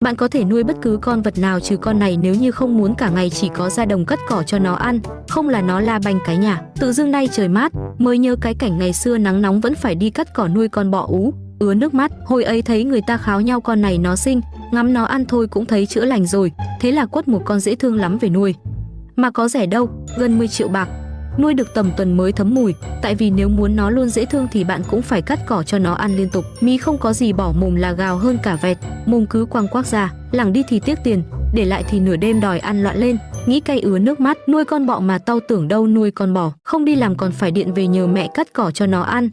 Bạn có thể nuôi bất cứ con vật nào trừ con này nếu như không muốn cả ngày chỉ có ra đồng cắt cỏ cho nó ăn, không là nó la banh cái nhà. Tự dưng nay trời mát, mới nhớ cái cảnh ngày xưa nắng nóng vẫn phải đi cắt cỏ nuôi con bọ ứa nước mắt. Hồi ấy thấy người ta kháo nhau con này nó xinh, ngắm nó ăn thôi cũng thấy chữa lành rồi, thế là quất một con dễ thương lắm về nuôi. Mà có rẻ đâu, gần 10 triệu bạc. Nuôi được tầm tuần mới thấm mùi, tại vì nếu muốn nó luôn dễ thương thì bạn cũng phải cắt cỏ cho nó ăn liên tục. Mí không có gì bỏ mồm là gào hơn cả vẹt, mồm cứ quăng quác ra, lẳng đi thì tiếc tiền, để lại thì nửa đêm đòi ăn loạn lên, nghĩ cay ứa nước mắt. Nuôi con bọ mà tao tưởng đâu nuôi con bò, không đi làm còn phải điện về nhờ mẹ cắt cỏ cho nó ăn.